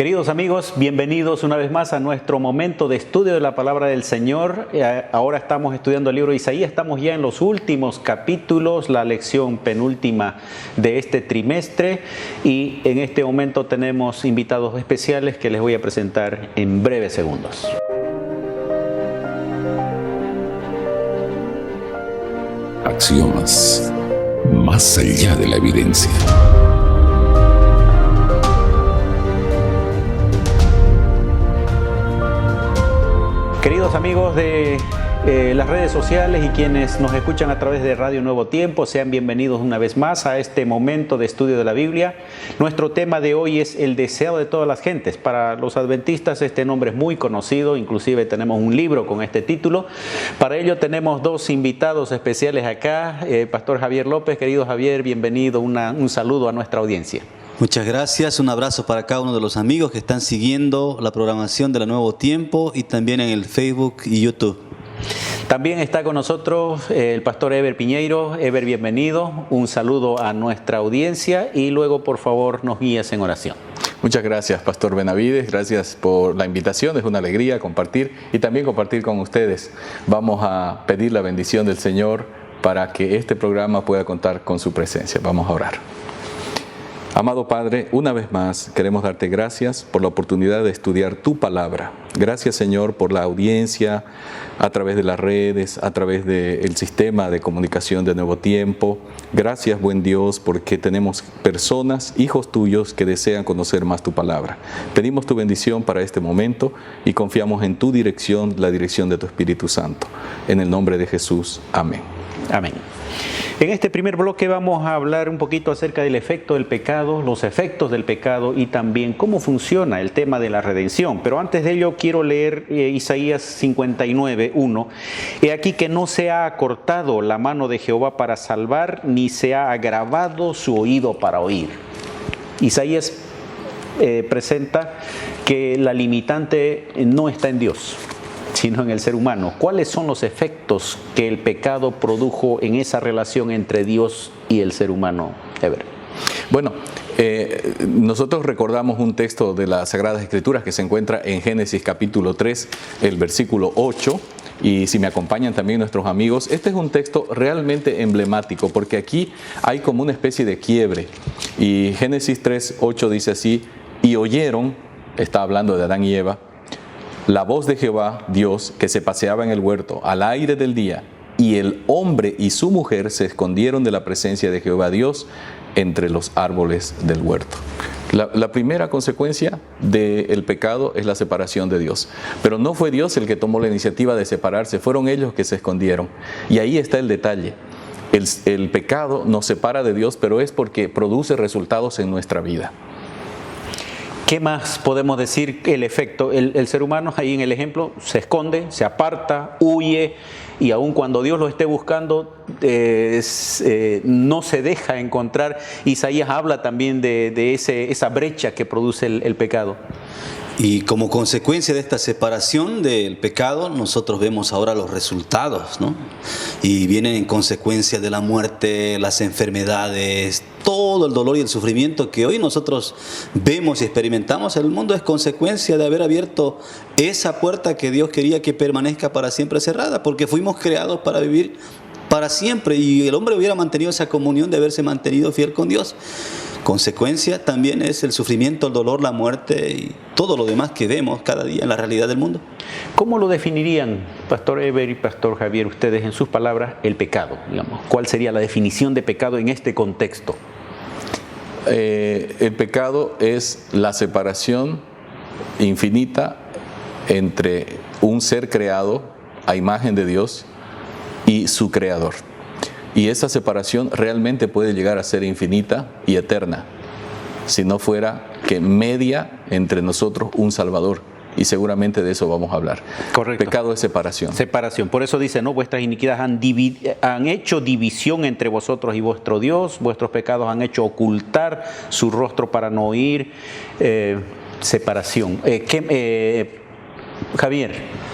Queridos amigos, bienvenidos una vez más a nuestro momento de estudio de la palabra del Señor. Ahora estamos estudiando el libro de Isaías, estamos ya en los últimos capítulos, la lección penúltima de este trimestre, y en este momento tenemos invitados especiales que les voy a presentar en breves segundos. Axiomas, más allá de la evidencia. Queridos amigos de las redes sociales y quienes nos escuchan a través de Radio Nuevo Tiempo, sean bienvenidos una vez más a este momento de estudio de la Biblia. Nuestro tema de hoy es el deseo de todas las gentes. Para los adventistas este nombre es muy conocido, inclusive tenemos un libro con este título. Para ello tenemos dos invitados especiales acá, Pastor Javier López. Querido Javier, bienvenido, un saludo a nuestra audiencia. Muchas gracias, un abrazo para cada uno de los amigos que están siguiendo la programación de la Nuevo Tiempo y también en el Facebook y YouTube. También está con nosotros el pastor Eber Piñeiro. Eber, bienvenido, un saludo a nuestra audiencia y luego por favor nos guías en oración. Muchas gracias, Pastor Benavides, gracias por la invitación, es una alegría compartir y también compartir con ustedes. Vamos a pedir la bendición del Señor para que este programa pueda contar con su presencia. Vamos a orar. Amado Padre, una vez más queremos darte gracias por la oportunidad de estudiar tu palabra. Gracias, Señor, por la audiencia a través de las redes, a través del sistema de comunicación de Nuevo Tiempo. Gracias, buen Dios, porque tenemos personas, hijos tuyos, que desean conocer más tu palabra. Pedimos tu bendición para este momento y confiamos en tu dirección, la dirección de tu Espíritu Santo. En el nombre de Jesús. Amén. Amén. En este primer bloque vamos a hablar un poquito acerca del efecto del pecado, los efectos del pecado y también cómo funciona el tema de la redención. Pero antes de ello quiero leer Isaías 59:1. He aquí que no se ha acortado la mano de Jehová para salvar, ni se ha agravado su oído para oír. Isaías presenta que la limitante no está en Dios, sino en el ser humano. ¿Cuáles son los efectos que el pecado produjo en esa relación entre Dios y el ser humano, Eber? Bueno, nosotros recordamos un texto de las Sagradas Escrituras que se encuentra en Génesis capítulo 3, el versículo 8, y si me acompañan también nuestros amigos, este es un texto realmente emblemático porque aquí hay como una especie de quiebre. Y Génesis 3, 8 dice así: y oyeron, está hablando de Adán y Eva, la voz de Jehová, Dios, que se paseaba en el huerto al aire del día, y el hombre y su mujer se escondieron de la presencia de Jehová Dios entre los árboles del huerto. La primera consecuencia del pecado es la separación de Dios. Pero no fue Dios el que tomó la iniciativa de separarse, fueron ellos que se escondieron. Y ahí está el detalle. El pecado nos separa de Dios, pero es porque produce resultados en nuestra vida. ¿Qué más podemos decir? El efecto, el ser humano ahí en el ejemplo se esconde, se aparta, huye, y aun cuando Dios lo esté buscando no se deja encontrar. Isaías habla también de esa brecha que produce el pecado. Y como consecuencia de esta separación del pecado, nosotros vemos ahora los resultados, ¿no? Y vienen en consecuencia de la muerte, las enfermedades, todo el dolor y el sufrimiento que hoy nosotros vemos y experimentamos en el mundo es consecuencia de haber abierto esa puerta que Dios quería que permanezca para siempre cerrada, porque fuimos creados para vivir para siempre y el hombre hubiera mantenido esa comunión de haberse mantenido fiel con Dios. Consecuencia también es el sufrimiento, el dolor, la muerte y todo lo demás que vemos cada día en la realidad del mundo. ¿Cómo lo definirían, Pastor Eber y Pastor Javier, ustedes en sus palabras, el pecado? Digamos, ¿cuál sería la definición de pecado en este contexto? El pecado es la separación infinita entre un ser creado a imagen de Dios y su creador. Y esa separación realmente puede llegar a ser infinita y eterna, si no fuera que media entre nosotros un Salvador. Y seguramente de eso vamos a hablar. Correcto. Pecado es separación. Separación. Por eso dice, ¿no? Vuestras iniquidades han hecho división entre vosotros y vuestro Dios. Vuestros pecados han hecho ocultar su rostro para no oír. Separación. Javier.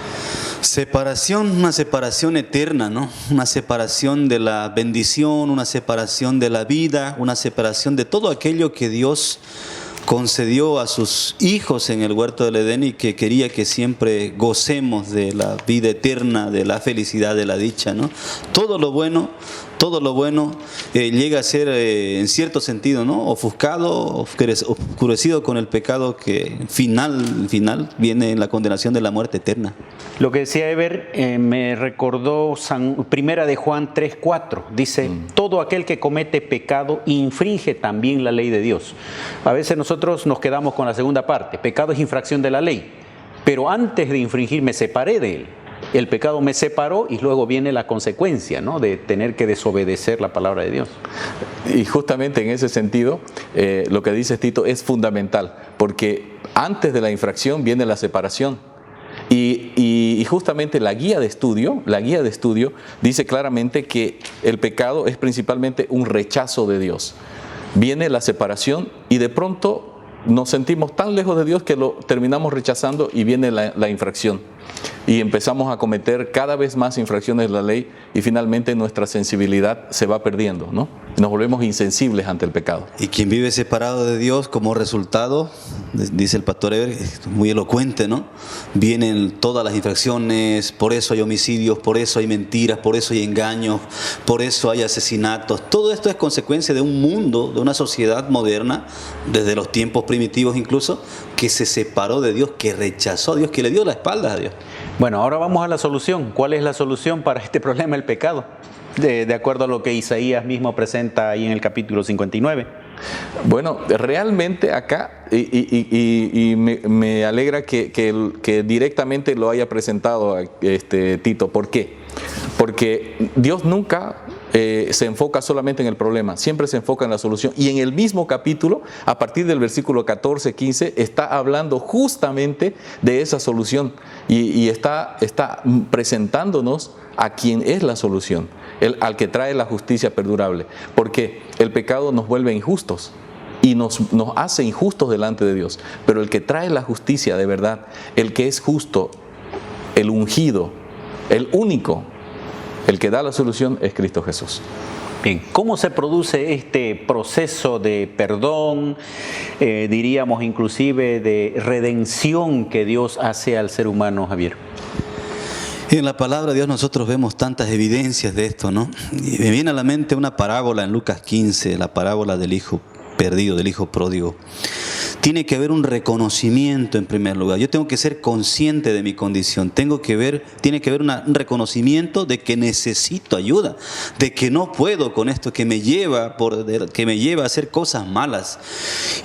Separación, una separación eterna, ¿no? Una separación de la bendición, una separación de la vida, una separación de todo aquello que Dios concedió a sus hijos en el huerto del Edén y que quería que siempre gocemos de la vida eterna, de la felicidad, de la dicha, ¿no? Todo lo bueno llega a ser en cierto sentido, ¿no? Ofuscado, oscurecido con el pecado, que final viene en la condenación de la muerte eterna. Lo que decía Eber me recordó Primera de Juan 3:4. Dice, todo aquel que comete pecado infringe también la ley de Dios. A veces nosotros nos quedamos con la segunda parte. Pecado es infracción de la ley. Pero antes de infringir me separé de él. El pecado me separó y luego viene la consecuencia, ¿no?, de tener que desobedecer la palabra de Dios. Y justamente en ese sentido, lo que dice Tito es fundamental, porque antes de la infracción viene la separación. Y justamente la guía de estudio dice claramente que el pecado es principalmente un rechazo de Dios. Viene la separación y de pronto nos sentimos tan lejos de Dios que lo terminamos rechazando y viene la infracción. Y empezamos a cometer cada vez más infracciones de la ley y finalmente nuestra sensibilidad se va perdiendo, ¿no? Nos volvemos insensibles ante el pecado. Y quien vive separado de Dios, como resultado, dice el pastor Eber, muy elocuente, ¿no? Vienen todas las infracciones, por eso hay homicidios, por eso hay mentiras, por eso hay engaños, por eso hay asesinatos. Todo esto es consecuencia de un mundo, de una sociedad moderna, desde los tiempos primitivos incluso, que se separó de Dios, que rechazó a Dios, que le dio la espalda a Dios. Bueno, ahora vamos a la solución. ¿Cuál es la solución para este problema, el pecado? De acuerdo a lo que Isaías mismo presenta ahí en el capítulo 59. Bueno, realmente acá, me alegra que directamente lo haya presentado Tito. ¿Por qué? Porque Dios nunca se enfoca solamente en el problema, siempre se enfoca en la solución. Y en el mismo capítulo, a partir del versículo 14, 15, está hablando justamente de esa solución y está presentándonos a quien es la solución, al que trae la justicia perdurable. Porque el pecado nos vuelve injustos y nos hace injustos delante de Dios. Pero el que trae la justicia de verdad, el que es justo, el ungido, el único, el que da la solución es Cristo Jesús. Bien, ¿cómo se produce este proceso de perdón, diríamos inclusive de redención que Dios hace al ser humano, Javier? En la palabra de Dios nosotros vemos tantas evidencias de esto, ¿no? Y me viene a la mente una parábola en Lucas 15, la parábola del hijo perdido, del hijo pródigo. Tiene que haber un reconocimiento en primer lugar. Yo tengo que ser consciente de mi condición. Tiene que haber un reconocimiento de que necesito ayuda, de que no puedo con esto que me lleva a hacer cosas malas.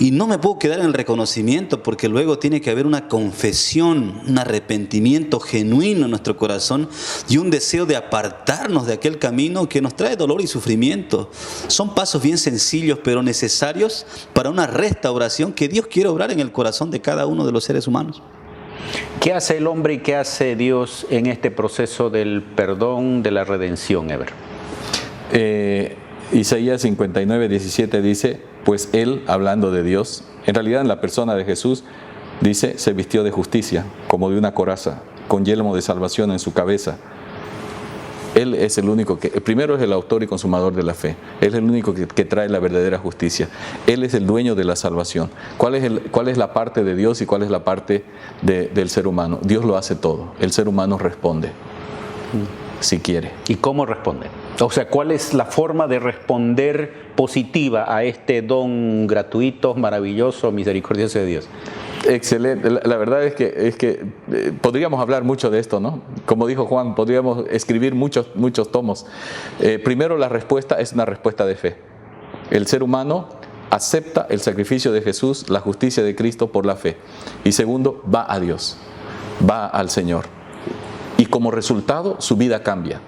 Y no me puedo quedar en el reconocimiento, porque luego tiene que haber una confesión, un arrepentimiento genuino en nuestro corazón y un deseo de apartarnos de aquel camino que nos trae dolor y sufrimiento. Son pasos bien sencillos pero necesarios para una restauración que Dios quiere obrar en el corazón de cada uno de los seres humanos. ¿Qué hace el hombre y qué hace Dios en este proceso del perdón, de la redención, Eber? Isaías 59, 17 dice, pues Él, hablando de Dios, en realidad en la persona de Jesús, dice, se vistió de justicia, como de una coraza, con yelmo de salvación en su cabeza. Él es el único primero es el autor y consumador de la fe. Él es el único que trae la verdadera justicia. Él es el dueño de la salvación. ¿Cuál es la parte de Dios y cuál es la parte del ser humano? Dios lo hace todo. El ser humano responde, si quiere. ¿Y cómo responde? O sea, ¿cuál es la forma de responder positiva a este don gratuito, maravilloso, misericordioso de Dios? Excelente. La verdad es que podríamos hablar mucho de esto, ¿no? Como dijo Juan, podríamos escribir muchos tomos. Primero, la respuesta es una respuesta de fe. El ser humano acepta el sacrificio de Jesús, la justicia de Cristo por la fe. Y segundo, va a Dios, va al Señor. Y como resultado, su vida cambia.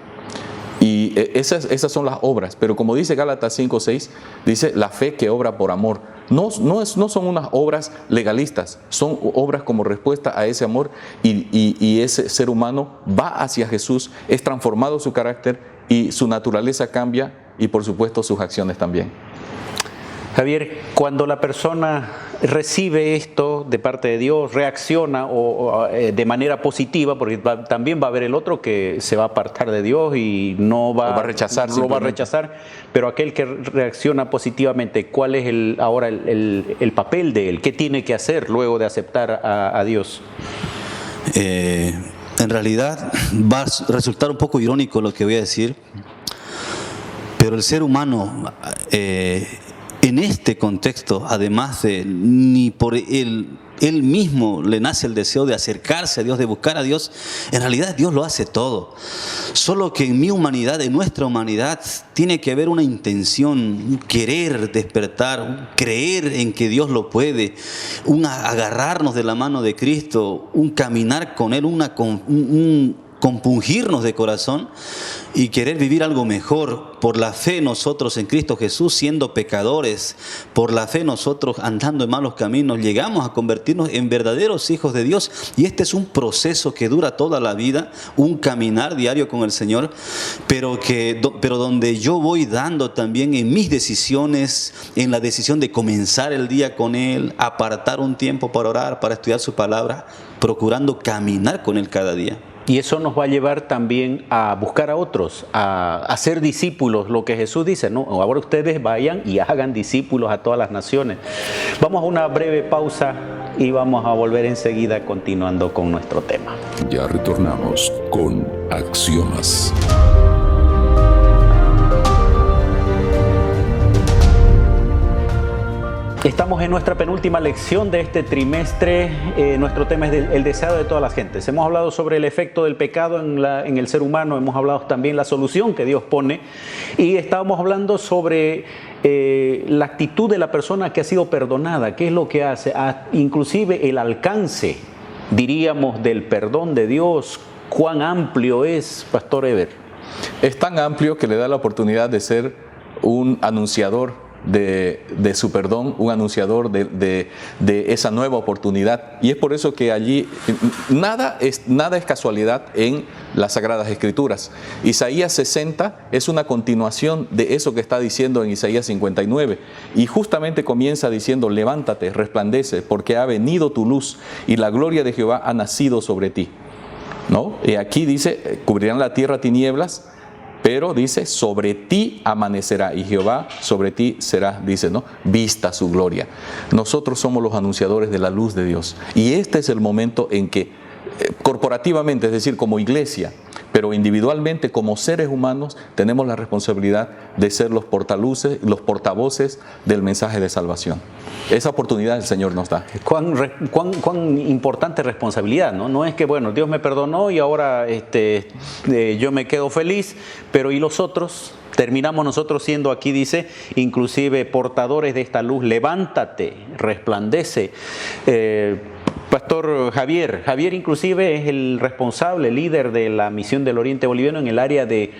Y esas son las obras. Pero como dice Gálatas 5:6, dice la fe que obra por amor. No son unas obras legalistas, son obras como respuesta a ese amor y ese ser humano va hacia Jesús, es transformado su carácter y su naturaleza cambia y por supuesto sus acciones también. Javier, cuando la persona recibe esto rechazo de parte de Dios, reacciona de manera positiva, porque también va a haber el otro que se va a apartar de Dios y no va, a rechazar, lo va a rechazar, pero aquel que reacciona positivamente, ¿cuál es ahora el papel de él? ¿Qué tiene que hacer luego de aceptar a Dios? En realidad va a resultar un poco irónico lo que voy a decir, pero el ser humano en este contexto, además de ni por él mismo le nace el deseo de acercarse a Dios, de buscar a Dios, en realidad Dios lo hace todo. Solo que en mi humanidad, en nuestra humanidad, tiene que haber una intención, un querer despertar, un creer en que Dios lo puede, un agarrarnos de la mano de Cristo, un caminar con Él, un compungirnos de corazón y querer vivir algo mejor. Por la fe nosotros en Cristo Jesús, siendo pecadores, por la fe nosotros andando en malos caminos, llegamos a convertirnos en verdaderos hijos de Dios. Y este es un proceso que dura toda la vida, un caminar diario con el Señor, pero donde yo voy dando también en mis decisiones, en la decisión de comenzar el día con Él, apartar un tiempo para orar, para estudiar su palabra, procurando caminar con Él cada día. Y eso nos va a llevar también a buscar a otros, a hacer discípulos, lo que Jesús dice, ¿no? Ahora ustedes vayan y hagan discípulos a todas las naciones. Vamos a una breve pausa y vamos a volver enseguida continuando con nuestro tema. Ya retornamos con Axiomas. Estamos en nuestra penúltima lección de este trimestre. Nuestro tema es el deseo de todas las gentes. Hemos hablado sobre el efecto del pecado en el ser humano, hemos hablado también la solución que Dios pone y estábamos hablando sobre la actitud de la persona que ha sido perdonada, qué es lo que hace, inclusive el alcance, diríamos, del perdón de Dios. ¿Cuán amplio es, Pastor Eber? Es tan amplio que le da la oportunidad de ser un anunciador de su perdón, un anunciador de esa nueva oportunidad. Y es por eso que allí nada es casualidad en las Sagradas Escrituras. Isaías 60 es una continuación de eso que está diciendo en Isaías 59. Y justamente comienza diciendo: levántate, resplandece, porque ha venido tu luz y la gloria de Jehová ha nacido sobre ti. ¿No? Y aquí dice: cubrirán la tierra tinieblas, pero dice: sobre ti amanecerá y Jehová sobre ti será, dice, ¿no?, vista su gloria. Nosotros somos los anunciadores de la luz de Dios. Y este es el momento en que corporativamente, es decir, como iglesia, pero individualmente como seres humanos, tenemos la responsabilidad de ser los portavoces del mensaje de salvación. Esa oportunidad el Señor nos da. ¿Cuán importante responsabilidad, ¿no? No es que, bueno, Dios me perdonó y ahora yo me quedo feliz, pero ¿y los otros? Terminamos nosotros siendo, aquí dice, inclusive portadores de esta luz. Levántate, resplandece. Pastor Javier inclusive es el responsable, líder de la misión del Oriente Boliviano en el área de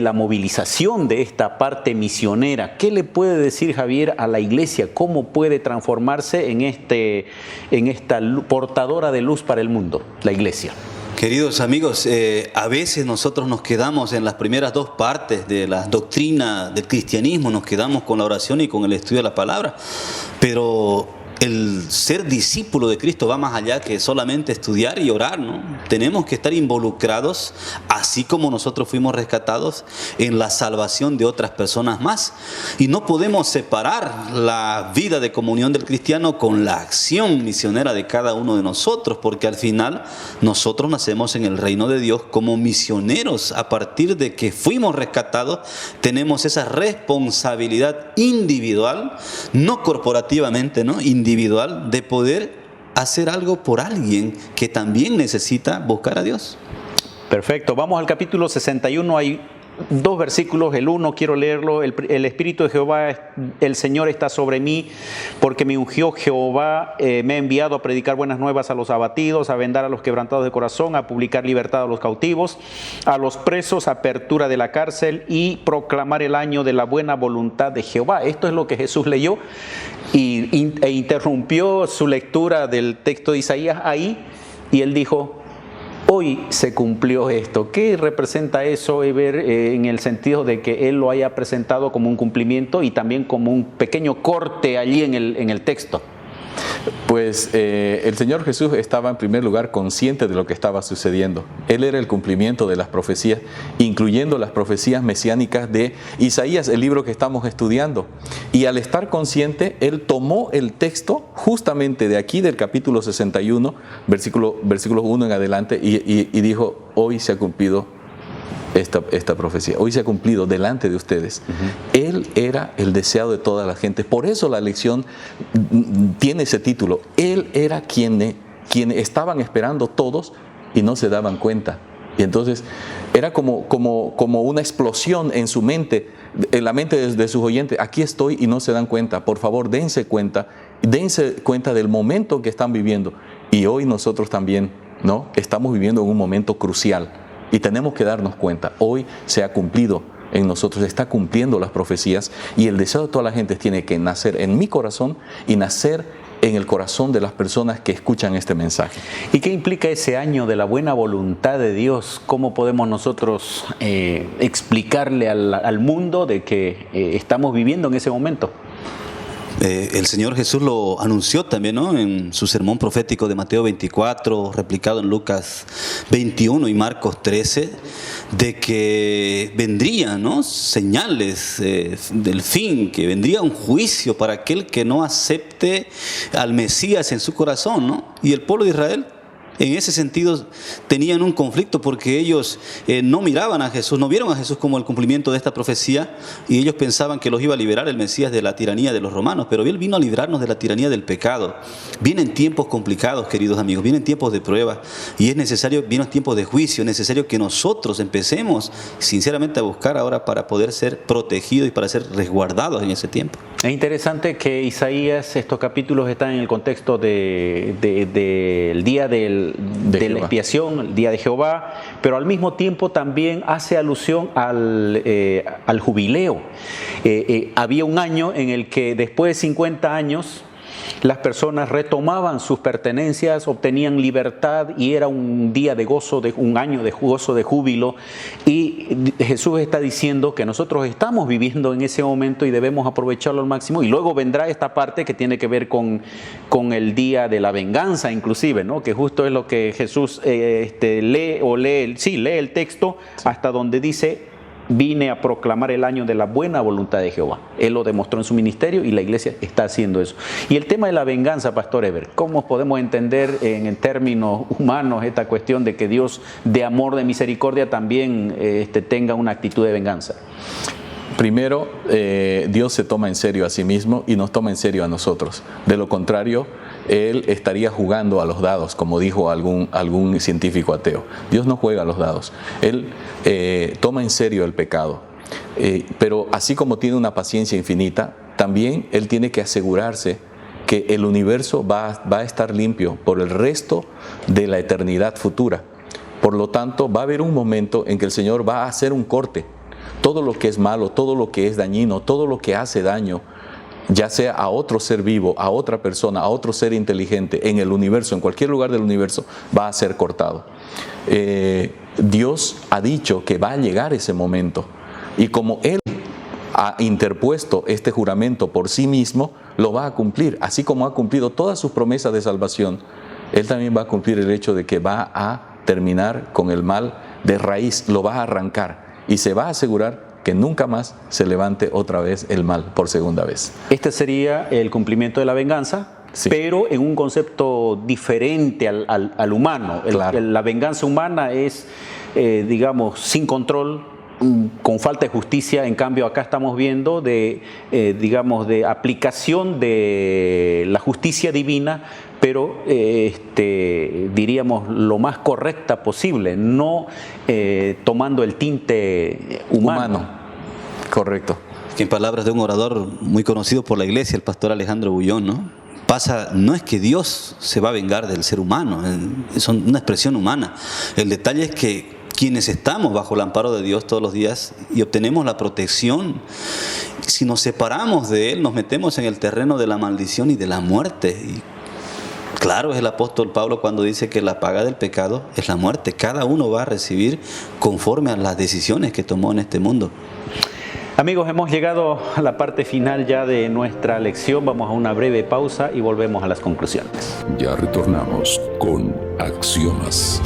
la movilización de esta parte misionera. ¿Qué le puede decir Javier a la iglesia? ¿Cómo puede transformarse en esta portadora de luz para el mundo, la iglesia? Queridos amigos, a veces nosotros nos quedamos en las primeras dos partes de la doctrina del cristianismo, nos quedamos con la oración y con el estudio de la palabra, pero el ser discípulo de Cristo va más allá que solamente estudiar y orar, ¿no? Tenemos que estar involucrados, así como nosotros fuimos rescatados, en la salvación de otras personas más. Y no podemos separar la vida de comunión del cristiano con la acción misionera de cada uno de nosotros, porque al final nosotros nacemos en el reino de Dios como misioneros. A partir de que fuimos rescatados, tenemos esa responsabilidad individual, no corporativamente, ¿no?, individual, de poder hacer algo por alguien que también necesita buscar a Dios. Perfecto, vamos al capítulo 61, hay dos versículos, el 1 quiero leerlo: el Espíritu de Jehová, el Señor está sobre mí, porque me ungió Jehová, me ha enviado a predicar buenas nuevas a los abatidos, a vendar a los quebrantados de corazón, a publicar libertad a los cautivos, a los presos, apertura de la cárcel y proclamar el año de la buena voluntad de Jehová. Esto es lo que Jesús leyó e interrumpió su lectura del texto de Isaías ahí, y él dijo: hoy se cumplió esto. ¿Qué representa eso, Eber, en el sentido de que él lo haya presentado como un cumplimiento y también como un pequeño corte allí en el texto? Pues el Señor Jesús estaba en primer lugar consciente de lo que estaba sucediendo. Él era el cumplimiento de las profecías, incluyendo las profecías mesiánicas de Isaías, el libro que estamos estudiando. Y al estar consciente, Él tomó el texto justamente de aquí, del capítulo 61, versículos 1 en adelante, y dijo, hoy se ha cumplido esta profecía. Hoy se ha cumplido delante de ustedes. Él era el deseado de toda la gente. Por eso la lección tiene ese título. Él era quien estaban esperando todos y no se daban cuenta. Y entonces era como una explosión en su mente, en la mente de sus oyentes. Aquí estoy y no se dan cuenta. Por favor, dense cuenta del momento que están viviendo. Y hoy nosotros también, ¿no? Estamos viviendo en un momento crucial. Y tenemos que darnos cuenta, hoy se ha cumplido en nosotros, se está cumpliendo las profecías, y el deseo de toda la gente tiene que nacer en mi corazón y nacer en el corazón de las personas que escuchan este mensaje. ¿Y qué implica ese año de la buena voluntad de Dios? ¿Cómo podemos nosotros explicarle al mundo de que estamos viviendo en ese momento? El Señor Jesús lo anunció también, ¿no? En su sermón profético de Mateo 24, replicado en Lucas 21 y Marcos 13, de que vendrían, ¿no?, señales del fin, que vendría un juicio para aquel que no acepte al Mesías en su corazón, ¿no? Y el pueblo de Israel, en ese sentido, tenían un conflicto porque ellos no miraban a Jesús, no vieron a Jesús como el cumplimiento de esta profecía, y ellos pensaban que los iba a liberar el Mesías de la tiranía de los romanos, pero Él vino a librarnos de la tiranía del pecado. Vienen tiempos complicados, queridos amigos, vienen tiempos de prueba, y es necesario, vienen tiempos de juicio, es necesario que nosotros empecemos sinceramente a buscar ahora para poder ser protegidos y para ser resguardados en ese tiempo. Es interesante que Isaías, estos capítulos están en el contexto del día de la expiación, el día de Jehová, pero al mismo tiempo también hace alusión al jubileo. Había un año en el que después de 50 años las personas retomaban sus pertenencias, obtenían libertad, y era un día de gozo, un año de gozo, de júbilo. Y Jesús está diciendo que nosotros estamos viviendo en ese momento y debemos aprovecharlo al máximo. Y luego vendrá esta parte que tiene que ver con el día de la venganza, inclusive, ¿no? Que justo es lo que Jesús lee el texto hasta donde dice: vine a proclamar el año de la buena voluntad de Jehová. Él lo demostró en su ministerio y la iglesia está haciendo eso. Y el tema de la venganza, Pastor Eber, ¿cómo podemos entender en términos humanos esta cuestión de que Dios, de amor, de misericordia, también tenga una actitud de venganza? Primero, Dios se toma en serio a sí mismo y nos toma en serio a nosotros. De lo contrario, Él estaría jugando a los dados, como dijo algún científico ateo. Dios no juega a los dados. Él toma en serio el pecado. Pero así como tiene una paciencia infinita, también Él tiene que asegurarse que el universo va a estar limpio por el resto de la eternidad futura. Por lo tanto, va a haber un momento en que el Señor va a hacer un corte. Todo lo que es malo, todo lo que es dañino, todo lo que hace daño, ya sea a otro ser vivo, a otra persona, a otro ser inteligente, en el universo, en cualquier lugar del universo, va a ser cortado. Dios ha dicho que va a llegar ese momento, y como Él ha interpuesto este juramento por sí mismo, lo va a cumplir. Así como ha cumplido todas sus promesas de salvación, Él también va a cumplir el hecho de que va a terminar con el mal de raíz, lo va a arrancar, y se va a asegurar que nunca más se levante otra vez el mal por segunda vez. Este sería el cumplimiento de la venganza, sí, pero en un concepto diferente al humano. Claro. La venganza humana es, digamos, sin control, con falta de justicia. En cambio, acá estamos viendo de aplicación de la justicia divina, pero diríamos lo más correcta posible, no tomando el tinte humano. Correcto. Que en palabras de un orador muy conocido por la iglesia, el pastor Alejandro Bullón, ¿no? No es que Dios se va a vengar del ser humano, es una expresión humana. El detalle es que quienes estamos bajo el amparo de Dios todos los días y obtenemos la protección, si nos separamos de Él, nos metemos en el terreno de la maldición y de la muerte. Y claro, es el apóstol Pablo cuando dice que la paga del pecado es la muerte. Cada uno va a recibir conforme a las decisiones que tomó en este mundo. Amigos, hemos llegado a la parte final ya de nuestra lección. Vamos a una breve pausa y volvemos a las conclusiones. Ya retornamos con Axiomas.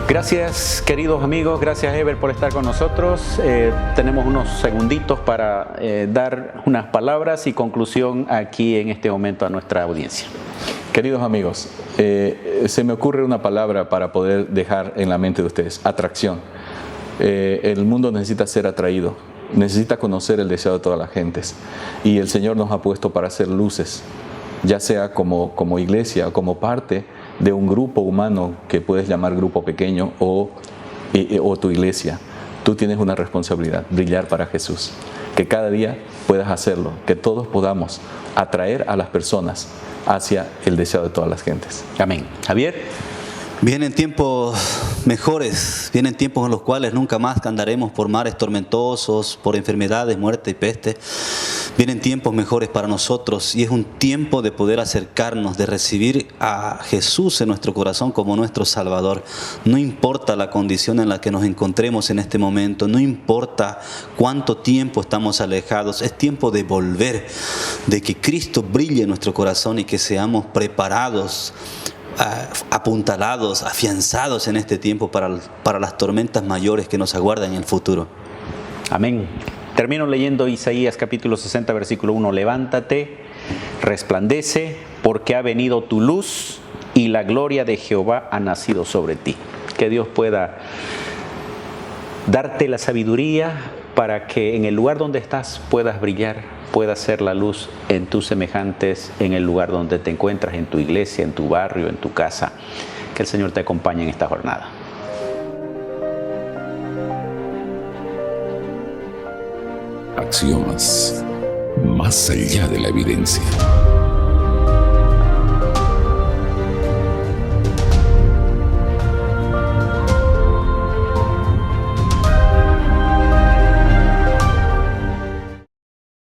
Gracias, queridos amigos, gracias Ever por estar con nosotros. Tenemos unos segunditos para dar unas palabras y conclusión aquí en este momento a nuestra audiencia. Queridos amigos, se me ocurre una palabra para poder dejar en la mente de ustedes: atracción. El mundo necesita ser atraído, necesita conocer el deseo de todas las gentes, y el Señor nos ha puesto para hacer luces, ya sea como iglesia, como parte de un grupo humano que puedes llamar grupo pequeño o tu iglesia. Tú tienes una responsabilidad: brillar para Jesús. Que cada día puedas hacerlo, que todos podamos atraer a las personas hacia el deseo de todas las gentes. Amén. Javier. Vienen tiempos mejores, vienen tiempos en los cuales nunca más andaremos por mares tormentosos, por enfermedades, muerte y peste. Vienen tiempos mejores para nosotros y es un tiempo de poder acercarnos, de recibir a Jesús en nuestro corazón como nuestro Salvador. No importa la condición en la que nos encontremos en este momento, no importa cuánto tiempo estamos alejados, es tiempo de volver, de que Cristo brille en nuestro corazón y que seamos preparados, apuntalados, afianzados en este tiempo para las tormentas mayores que nos aguardan en el futuro. Amén. Termino leyendo Isaías capítulo 60, versículo 1. Levántate, resplandece, porque ha venido tu luz y la gloria de Jehová ha nacido sobre ti. Que Dios pueda darte la sabiduría para que en el lugar donde estás puedas brillar, puedas ser la luz en tus semejantes, en el lugar donde te encuentras, en tu iglesia, en tu barrio, en tu casa. Que el Señor te acompañe en esta jornada. Axiomas, más allá de la evidencia.